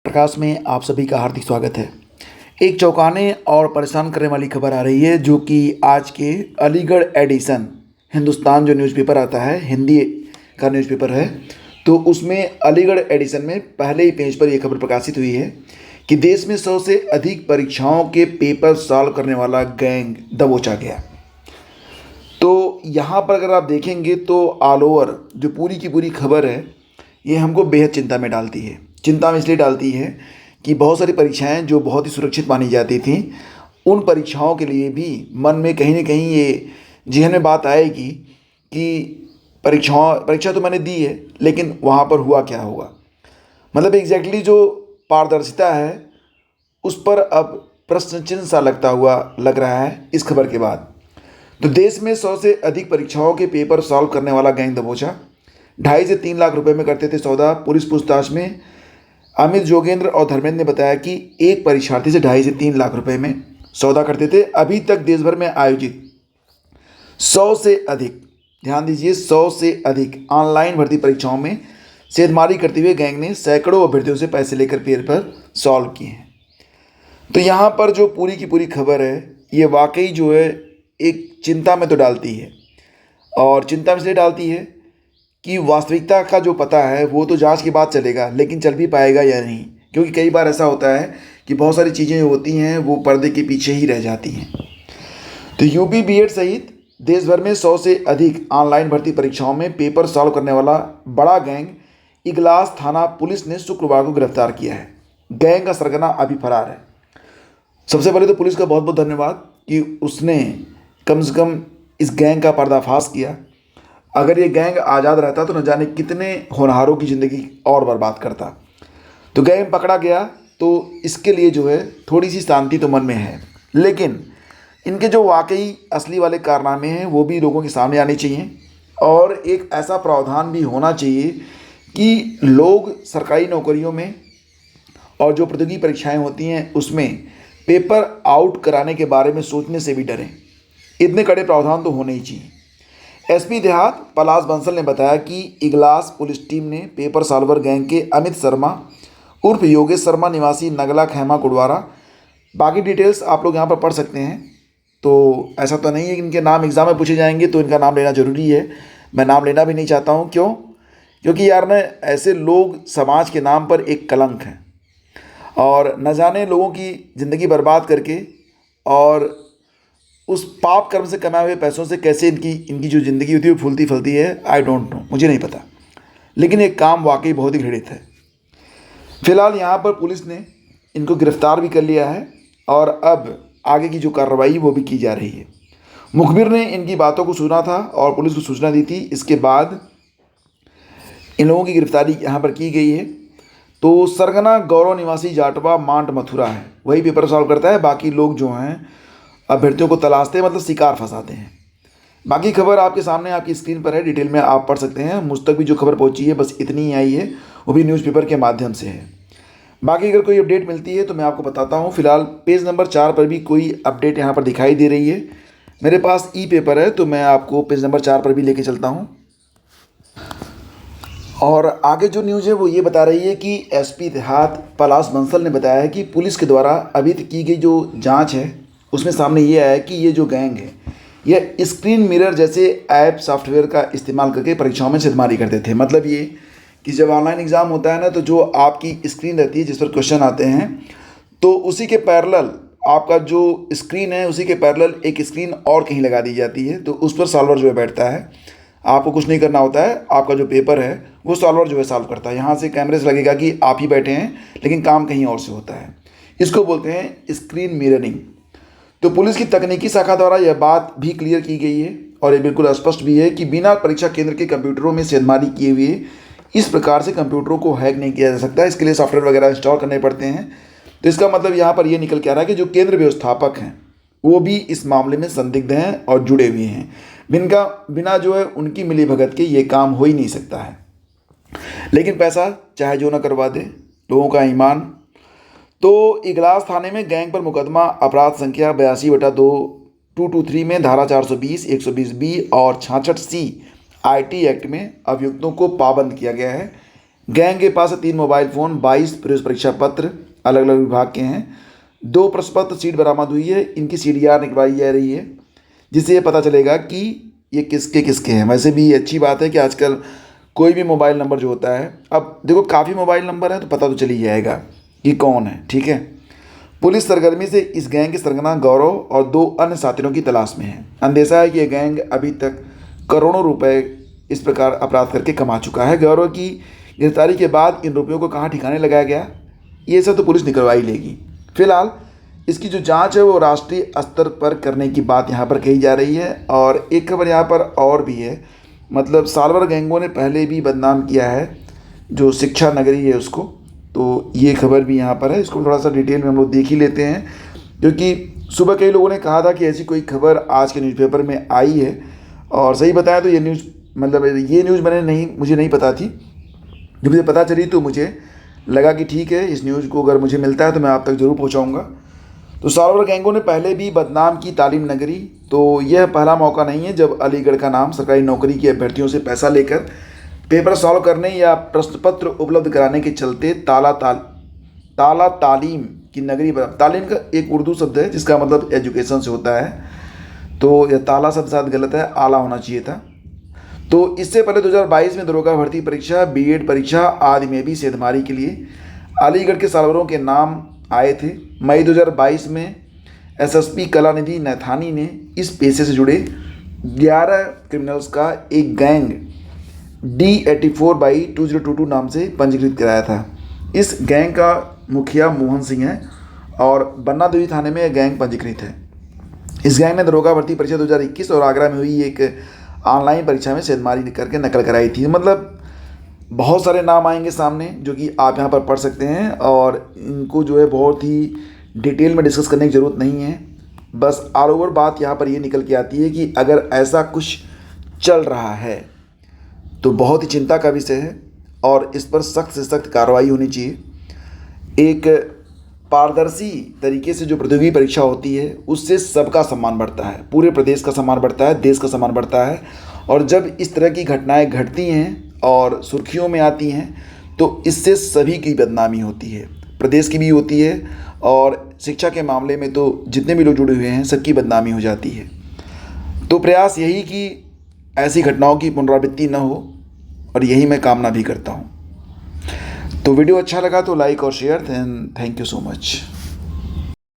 प्रकाश में आप सभी का हार्दिक स्वागत है। एक चौंकाने और परेशान करने वाली खबर आ रही है जो कि आज के अलीगढ़ एडिशन हिंदुस्तान जो न्यूज़पेपर आता है, हिंदी का न्यूज़पेपर है, तो उसमें अलीगढ़ एडिशन में पहले ही पेज पर यह खबर प्रकाशित हुई है कि देश में 100 से अधिक परीक्षाओं के पेपर सॉल्व करने वाला गैंग दबोचा गया। तो यहाँ पर अगर आप देखेंगे तो ऑल ओवर जो पूरी की पूरी खबर है ये हमको बेहद चिंता में डालती है। चिंता में इसलिए डालती है कि बहुत सारी परीक्षाएं जो बहुत ही सुरक्षित मानी जाती थीं, उन परीक्षाओं के लिए भी मन में कहीं ना कहीं ये जहन में बात आएगी कि परीक्षा तो मैंने दी है, लेकिन वहाँ पर हुआ क्या होगा। मतलब एग्जैक्टली जो पारदर्शिता है उस पर अब प्रश्न चिन्ह सा लगता हुआ लग रहा है इस खबर के बाद। तो देश में 100 से अधिक परीक्षाओं के पेपर सॉल्व करने वाला गैंग दबोचा। 2.5 से 3 लाख रुपए में करते थे सौदा। पुलिस पूछताछ में अमित जोगेंद्र और धर्मेंद्र ने बताया कि एक परीक्षार्थी से 2.5 से 3 लाख रुपए में सौदा करते थे। अभी तक देश भर में आयोजित 100 से अधिक, ध्यान दीजिए, 100 से अधिक ऑनलाइन भर्ती परीक्षाओं में सेंधमारी करते हुए गैंग ने सैकड़ों अभ्यर्थियों से पैसे लेकर पेपर सॉल्व किए हैं। तो यहाँ पर जो पूरी की पूरी खबर है ये वाकई जो है एक चिंता में तो डालती है, और चिंता में इसलिए डालती है कि वास्तविकता का जो पता है वो तो जांच के बाद चलेगा, लेकिन चल भी पाएगा या नहीं, क्योंकि कई बार ऐसा होता है कि बहुत सारी चीज़ें होती हैं वो पर्दे के पीछे ही रह जाती हैं। तो यूपी बीएड सहित देश भर में 100 से अधिक ऑनलाइन भर्ती परीक्षाओं में पेपर सॉल्व करने वाला बड़ा गैंग इगलास थाना पुलिस ने शुक्रवार को गिरफ्तार किया है। गैंग का सरगना अभी फरार है। सबसे पहले तो पुलिस का बहुत बहुत धन्यवाद कि उसने कम से कम इस गैंग का पर्दाफाश किया। अगर ये गैंग आज़ाद रहता तो न जाने कितने होनहारों की ज़िंदगी और बर्बाद करता। तो गैंग पकड़ा गया तो इसके लिए जो है थोड़ी सी शांति तो मन में है, लेकिन इनके जो वाकई असली वाले कारनामे हैं वो भी लोगों के सामने आने चाहिए। और एक ऐसा प्रावधान भी होना चाहिए कि लोग सरकारी नौकरियों में और जो प्रतियोगी परीक्षाएं होती हैं उसमें पेपर आउट कराने के बारे में सोचने से भी डरें। इतने कड़े प्रावधान तो होने ही चाहिए। एसपी देहात पलाश बंसल ने बताया कि इगलास पुलिस टीम ने पेपर सॉल्वर गैंग के अमित शर्मा उर्फ योगेश शर्मा निवासी नगला खेमा कुड़वारा, बाकी डिटेल्स आप लोग यहाँ पर पढ़ सकते हैं। तो ऐसा तो नहीं है कि इनके नाम एग्ज़ाम में पूछे जाएंगे तो इनका नाम लेना ज़रूरी है। मैं नाम लेना भी नहीं चाहता हूँ। क्यों? क्योंकि यार ना ऐसे लोग समाज के नाम पर एक कलंक हैं, और न जाने लोगों की ज़िंदगी बर्बाद करके और उस पाप कर्म से कमाए हुए पैसों से कैसे इनकी जो ज़िंदगी होती है वो फूलती फलती है, आई डोंट नो, मुझे नहीं पता। लेकिन एक काम वाकई बहुत ही घृणित है। फिलहाल यहाँ पर पुलिस ने इनको गिरफ्तार भी कर लिया है और अब आगे की जो कार्रवाई वो भी की जा रही है। मुखबिर ने इनकी बातों को सुना था और पुलिस को सूचना दी थी। इसके बाद इन लोगों की गिरफ्तारी यहाँ पर की गई है। तो सरगना गौरव निवासी जाटवा मांट मथुरा है, वही पेपर सॉल्व करता है। बाकी लोग जो हैं अभ्यर्थियों को तलाशते हैं, मतलब शिकार फंसाते हैं। बाकी खबर आपके सामने आपकी स्क्रीन पर है, डिटेल में आप पढ़ सकते हैं। मुझ तक भी जो खबर पहुंची है बस इतनी ही आई है, वो भी न्यूज़पेपर के माध्यम से है। बाकी अगर कोई अपडेट मिलती है तो मैं आपको बताता हूँ। फिलहाल पेज नंबर 4 पर भी कोई अपडेट यहाँ पर दिखाई दे रही है। मेरे पास ई पेपर है तो मैं आपको पेज नंबर 4 पर भी लेके चलता हूँ। और आगे जो न्यूज़ है वो ये बता रही है कि एसपी देहात पलाश बंसल ने बताया है कि पुलिस के द्वारा अभी तक की गई जो जाँच है उसमें सामने ये आया है कि ये जो गैंग है यह स्क्रीन मिरर जैसे ऐप सॉफ्टवेयर का इस्तेमाल करके परीक्षाओं में सेंधमारी करते थे। मतलब ये कि जब ऑनलाइन एग्ज़ाम होता है ना, तो जो आपकी स्क्रीन रहती है जिस पर क्वेश्चन आते हैं, तो उसी के पैरेलल आपका जो स्क्रीन है उसी के पैरेलल एक स्क्रीन और कहीं लगा दी जाती है। तो उस पर सॉल्वर जो है बैठता है, आपको कुछ नहीं करना होता है, आपका जो पेपर है वो सॉल्वर जो है सॉल्व करता है। यहाँ से कैमरे से लगेगा कि आप ही बैठे हैं, लेकिन काम कहीं और से होता है। इसको बोलते हैं स्क्रीन मिररिंग। तो पुलिस की तकनीकी शाखा द्वारा यह बात भी क्लियर की गई है और ये बिल्कुल स्पष्ट भी है कि बिना परीक्षा केंद्र के कंप्यूटरों में सेंधमारी किए हुए इस प्रकार से कंप्यूटरों को हैक नहीं किया जा सकता। इसके लिए सॉफ्टवेयर वगैरह इंस्टॉल करने पड़ते हैं। तो इसका मतलब यहाँ पर ये निकल के आ रहा है कि जो केंद्र व्यवस्थापक हैं वो भी इस मामले में संदिग्ध हैं और जुड़े हुए हैं। बिना जो है उनकी मिलीभगत के ये काम हो ही नहीं सकता है। लेकिन पैसा चाहे जो ना करवा दे, लोगों का ईमान। तो इगलास थाने में गैंग पर मुकदमा अपराध संख्या 82/223 में धारा 420, 120B और 66C IT एक्ट में अभियुक्तों को पाबंद किया गया है। गैंग के पास 3 मोबाइल फ़ोन, 22 प्रवेश परीक्षा पत्र अलग अलग विभाग के हैं, 2 प्रश्न पत्र सीट बरामद हुई है। इनकी CDR निकलवाई जा रही है, जिससे ये पता चलेगा कि ये किसके किसके हैं। वैसे भी अच्छी बात है कि आजकल कोई भी मोबाइल नंबर जो होता है, अब देखो काफ़ी मोबाइल नंबर है तो पता तो चल ही जाएगा कि कौन है, ठीक है। पुलिस सरगर्मी से इस गैंग के सरगना गौरव और 2 अन्य साथियों की तलाश में है। अंदेशा है कि यह गैंग अभी तक करोड़ों रुपए इस प्रकार अपराध करके कमा चुका है। गौरव की गिरफ्तारी के बाद इन रुपयों को कहाँ ठिकाने लगाया गया, ये सब तो पुलिस निकलवा ही लेगी। फिलहाल इसकी जो जांच है वो राष्ट्रीय स्तर पर करने की बात यहाँ पर कही जा रही है। और एक खबर यहाँ पर और भी है, मतलब सालवर गैंगों ने पहले भी बदनाम किया है जो शिक्षा नगरी है उसको, तो ये खबर भी यहाँ पर है। इसको थोड़ा सा डिटेल में हम लोग देख ही लेते हैं, क्योंकि सुबह कई लोगों ने कहा था कि ऐसी कोई खबर आज के न्यूज़पेपर में आई है। और सही बताया तो ये न्यूज़ मुझे नहीं पता थी। जब मुझे पता चली तो मुझे लगा कि ठीक है, इस न्यूज़ को अगर मुझे मिलता है तो मैं आप तक ज़रूर पहुँचाऊँगा। तो सालवर गैंगों ने पहले भी बदनाम की तालीम नगरी, तो यह पहला मौका नहीं है जब अलीगढ़ का नाम सरकारी नौकरी के अभ्यर्थियों से पैसा लेकर पेपर सॉल्व करने या प्रश्न पत्र उपलब्ध कराने के चलते ताला तालीम की नगरी बना। तालीम का एक उर्दू शब्द है जिसका मतलब एजुकेशन से होता है, तो यह ताला शब्द शायद गलत है, आला होना चाहिए था। तो इससे पहले 2022 में दरोगा भर्ती परीक्षा, BEd परीक्षा आदि में भी सेंधमारी के लिए अलीगढ़ के सालवरों के नाम आए थे। मई 2022 में SSP कलानिधि नैथानी ने इस पेशे से जुड़े 11 क्रिमिनल्स का एक गैंग D84/2022 नाम से पंजीकृत कराया था। इस गैंग का मुखिया मोहन सिंह है और बन्ना देवी थाने में यह गैंग पंजीकृत है। इस गैंग ने दरोगा भर्ती परीक्षा 2021 और आगरा में हुई एक ऑनलाइन परीक्षा में सेंधमारी करके नकल कराई थी। मतलब बहुत सारे नाम आएंगे सामने जो कि आप यहाँ पर पढ़ सकते हैं, और इनको जो है बहुत ही डिटेल में डिस्कस करने की ज़रूरत नहीं है। बस ऑल ओवर बात यहाँ पर ये निकल के आती है कि अगर ऐसा कुछ चल रहा है तो बहुत ही चिंता का विषय है और इस पर सख्त से सख्त कार्रवाई होनी चाहिए। एक पारदर्शी तरीके से जो प्रतियोगी परीक्षा होती है उससे सबका सम्मान बढ़ता है, पूरे प्रदेश का सम्मान बढ़ता है, देश का सम्मान बढ़ता है। और जब इस तरह की घटनाएं घटती हैं और सुर्खियों में आती हैं तो इससे सभी की बदनामी होती है, प्रदेश की भी होती है, और शिक्षा के मामले में तो जितने भी लोग जुड़े हुए हैं सबकी बदनामी हो जाती है। तो प्रयास यही कि ऐसी घटनाओं की पुनरावृत्ति न हो, और यही मैं कामना भी करता हूँ। तो वीडियो अच्छा लगा तो लाइक और share, thank you so much.